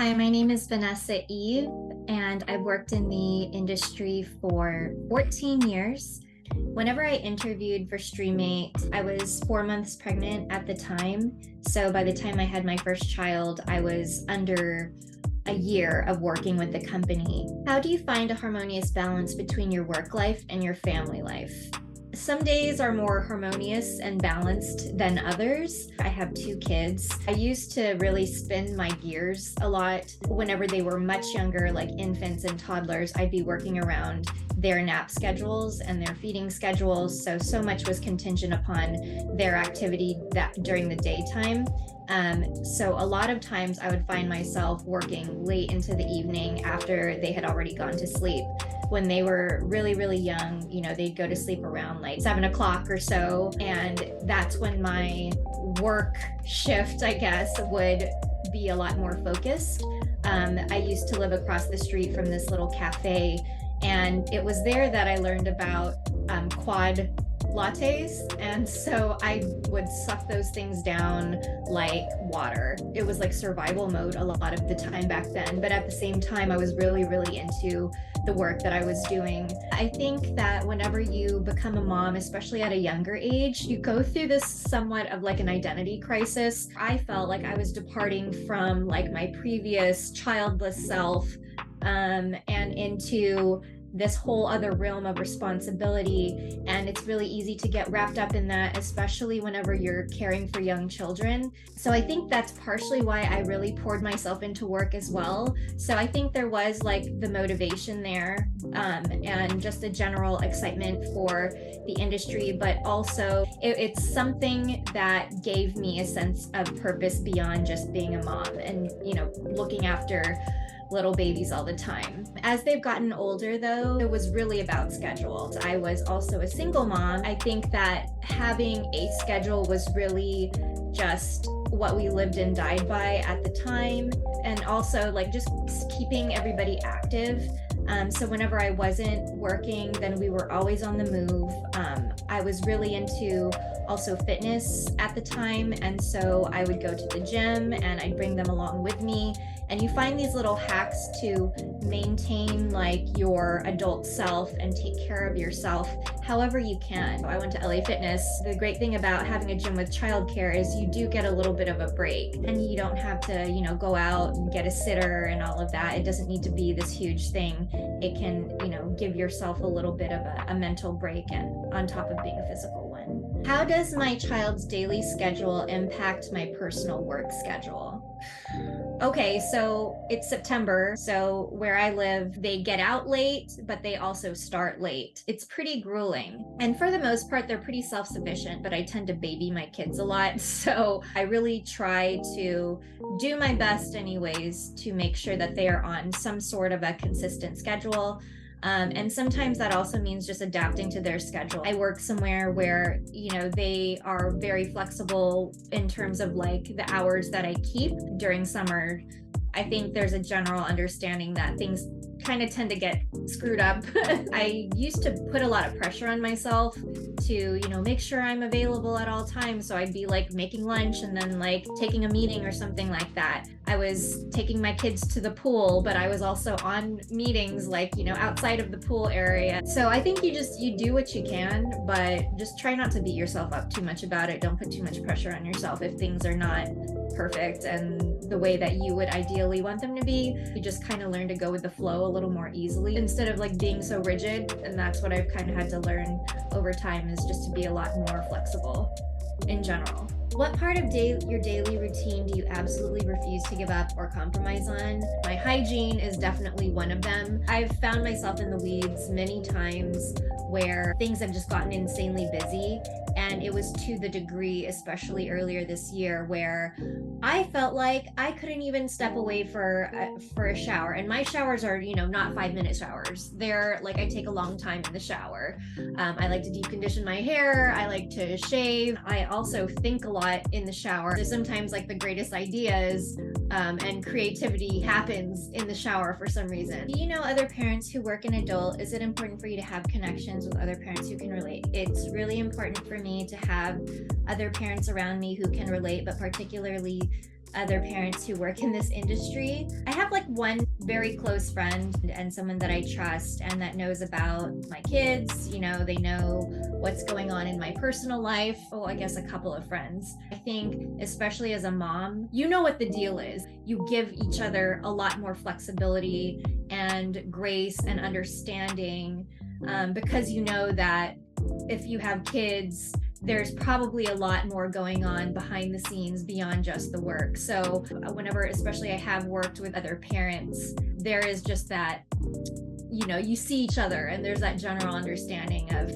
Hi, my name is Vanessa Eve, and I've worked in the industry for 14 years. Whenever I interviewed for StreamMate, I was 4 months pregnant at the time. So by the time I had my first child, I was under a year of working with the company. How do you find a harmonious balance between your work life and your family life? Some days are more harmonious and balanced than others. I have two kids. I used to really spin my gears a lot. Whenever they were much younger, like infants and toddlers, I'd be working around their nap schedules and their feeding schedules. So much was contingent upon their activity that during the daytime. So a lot of times I would find myself working late into the evening after they had already gone to sleep. When they were really, really young, they'd go to sleep around like 7 o'clock or so. And that's when my work shift, I guess, would be a lot more focused. I used to live across the street from this little cafe, and it was there that I learned about quad lattes, and so I would suck those things down like water. It was like survival mode a lot of the time back then, but at the same time I was really, really into the work that I was doing. I think that whenever you become a mom, especially at a younger age, you go through this somewhat of like an identity crisis. I felt like I was departing from like my previous childless self and into this whole other realm of responsibility, and it's really easy to get wrapped up in that, especially whenever you're caring for young children. So I think that's partially why I really poured myself into work as well. So I think there was like the motivation there, and just a general excitement for the industry, but also it's something that gave me a sense of purpose beyond just being a mom and looking after little babies all the time. As they've gotten older, though, it was really about schedules. I was also a single mom. I think that having a schedule was really just what we lived and died by at the time, and also like just keeping everybody active. So whenever I wasn't working, then we were always on the move. I was really into also fitness at the time, and so I would go to the gym and I'd bring them along with me. And you find these little hacks to maintain like your adult self and take care of yourself however you can. I went to LA Fitness. The great thing about having a gym with childcare is you do get a little bit of a break, and you don't have to, go out and get a sitter and all of that. It doesn't need to be this huge thing. It can, give yourself a little bit of a mental break, and on top of being a physical one. How does my child's daily schedule impact my personal work schedule? Okay, so it's September, so where I live, they get out late, but they also start late. It's pretty grueling. And for the most part, they're pretty self-sufficient, but I tend to baby my kids a lot. So I really try to do my best anyways to make sure that they are on some sort of a consistent schedule. And sometimes that also means just adapting to their schedule. I work somewhere where, they are very flexible in terms of like the hours that I keep during summer. I think there's a general understanding that things kind of tend to get screwed up. I used to put a lot of pressure on myself to, make sure I'm available at all times. So I'd be like making lunch and then like taking a meeting or something like that. I was taking my kids to the pool, but I was also on meetings like, outside of the pool area. So I think you do what you can, but just try not to beat yourself up too much about it. Don't put too much pressure on yourself if things are not perfect and the way that you would ideally want them to be. You just kind of learn to go with the flow a little more easily instead of like being so rigid. And that's what I've kind of had to learn over time, is just to be a lot more flexible in general. What part of your daily routine do you absolutely refuse to give up or compromise on? My hygiene is definitely one of them. I've found myself in the weeds many times where things have just gotten insanely busy. And it was to the degree, especially earlier this year, where I felt like I couldn't even step away for a shower. And my showers are, not 5-minute showers. They're like, I take a long time in the shower. I like to deep condition my hair. I like to shave. I also think a lot in the shower. So sometimes like the greatest ideas and creativity happens in the shower for some reason. Do you know other parents who work in adult? Is it important for you to have connections with other parents who can relate? It's really important for me to have other parents around me who can relate, but particularly other parents who work in this industry. I have like one very close friend and someone that I trust and that knows about my kids. They know what's going on in my personal life. Oh, I guess a couple of friends. I think, especially as a mom, you know what the deal is. You give each other a lot more flexibility and grace and understanding because you know that if you have kids, there's probably a lot more going on behind the scenes beyond just the work. So whenever, especially I have worked with other parents, there is just that, you see each other and there's that general understanding of,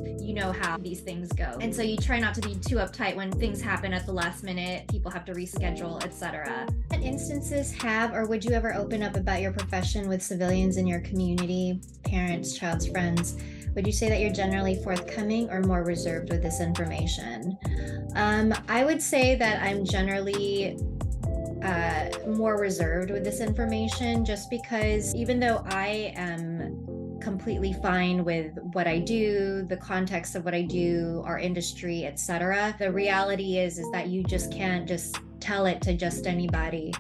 how these things go. And so you try not to be too uptight when things happen at the last minute, people have to reschedule, etc. What instances have, or would you ever open up about your profession with civilians in your community, parents, child's friends? Would you say that you're generally forthcoming or more reserved with this information? I would say that I'm generally more reserved with this information, just because even though I am completely fine with what I do, the context of what I do, our industry, etc., the reality is that you just can't just tell it to just anybody,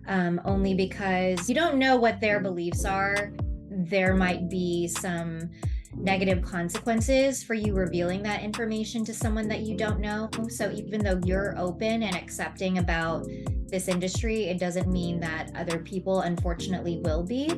only because you don't know what their beliefs are. There might be some negative consequences for you revealing that information to someone that you don't know. So even though you're open and accepting about this industry, it doesn't mean that other people unfortunately will be.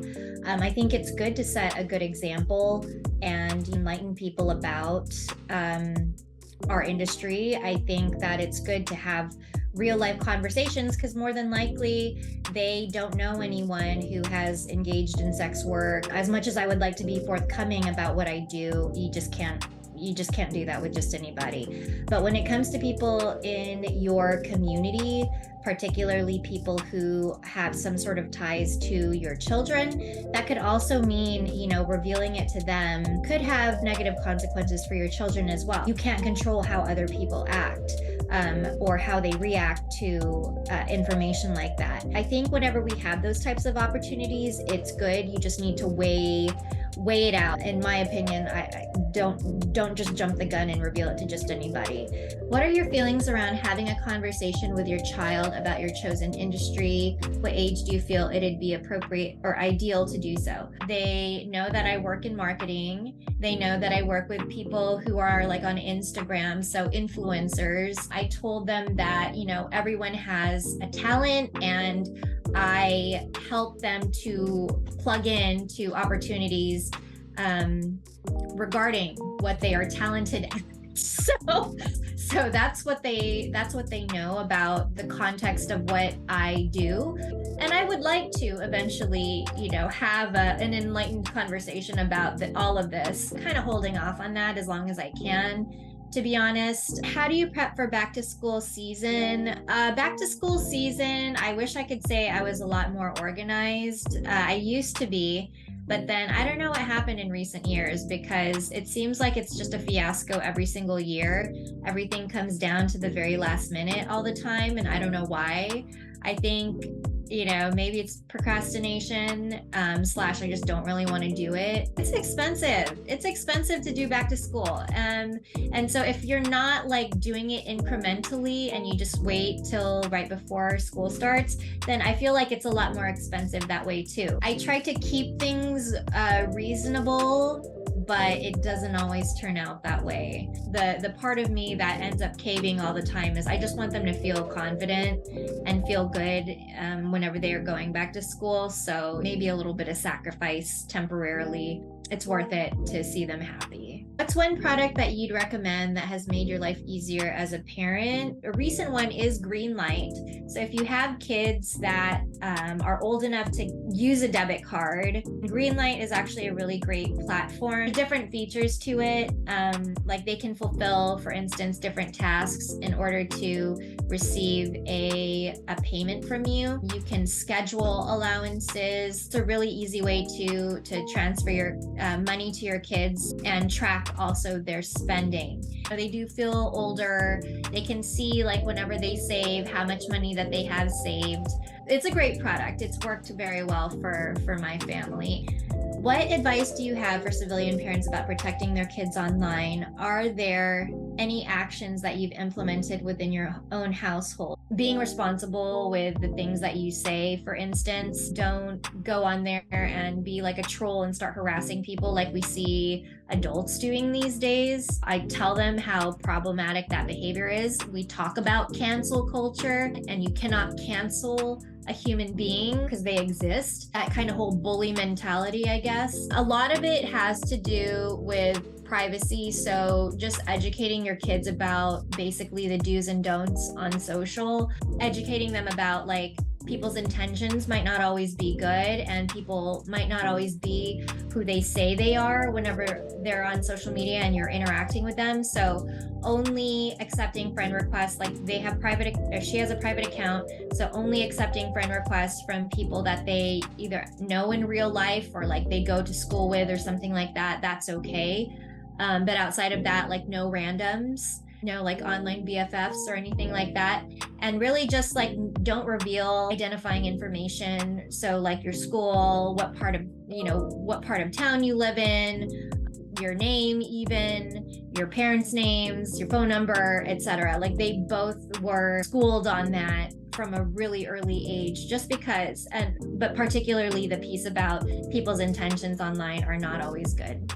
I think it's good to set a good example and enlighten people about our industry. I think that it's good to have real life conversations because more than likely they don't know anyone who has engaged in sex work. As much as I would like to be forthcoming about what I do, you just can't do that with just anybody. But when it comes to people in your community, particularly people who have some sort of ties to your children, that could also mean, revealing it to them could have negative consequences for your children as well. You can't control how other people act. Or how they react to information like that. I think whenever we have those types of opportunities, it's good. You just need to weigh it out. In my opinion, I don't just jump the gun and reveal it to just anybody. What are your feelings around having a conversation with your child about your chosen industry? What age do you feel it'd be appropriate or ideal to do so? They know that I work in marketing. They know that I work with people who are like on Instagram, so influencers. I told them that, everyone has a talent and I help them to plug in to opportunities regarding what they are talented at. So that's what they know about the context of what I do. And I would like to eventually, have an enlightened conversation about all of this. Kind of holding off on that as long as I can, to be honest. How do you prep for back to school season? Back to school season, I wish I could say I was a lot more organized. I used to be. But then I don't know what happened in recent years because it seems like it's just a fiasco every single year. Everything comes down to the very last minute all the time, and I don't know why. I think, maybe it's procrastination / I just don't really want to do it. It's expensive. It's expensive to do back to school. And so if you're not like doing it incrementally and you just wait till right before school starts, then I feel like it's a lot more expensive that way too. I try to keep things reasonable, but it doesn't always turn out that way. The part of me that ends up caving all the time is I just want them to feel confident and feel good whenever they are going back to school. So maybe a little bit of sacrifice temporarily. It's worth it to see them happy. What's one product that you'd recommend that has made your life easier as a parent? A recent one is Greenlight. So if you have kids that are old enough to use a debit card, Greenlight is actually a really great platform. Different features to it, like they can fulfill, for instance, different tasks in order to receive a payment from you. You can schedule allowances. It's a really easy way to transfer your money to your kids and track also their spending. They do feel older. They can see like whenever they save how much money that they have saved. It's a great product. It's worked very well for my family. What advice do you have for civilian parents about protecting their kids online? Are there any actions that you've implemented within your own household? being responsible with the things that you say. For instance, don't go on there and be like a troll and start harassing people like we see adults doing these days. I tell them how problematic that behavior is. We talk about cancel culture, and you cannot cancel a human being because they exist. That kind of whole bully mentality, I guess. A lot of it has to do with privacy. So just educating your kids about basically the do's and don'ts on social, educating them about like people's intentions might not always be good, and people might not always be who they say they are whenever they're on social media and you're interacting with them. So only accepting friend requests, like they have private, or she has a private account, so only accepting friend requests from people that they either know in real life or like they go to school with or something like that, that's okay. But outside of that, like no randoms, no like online BFFs or anything like that. And really just like don't reveal identifying information. So like your school, what part of town you live in, your name, even your parents' names, your phone number, etc. Like they both were schooled on that from a really early age, just because, but particularly the piece about people's intentions online are not always good.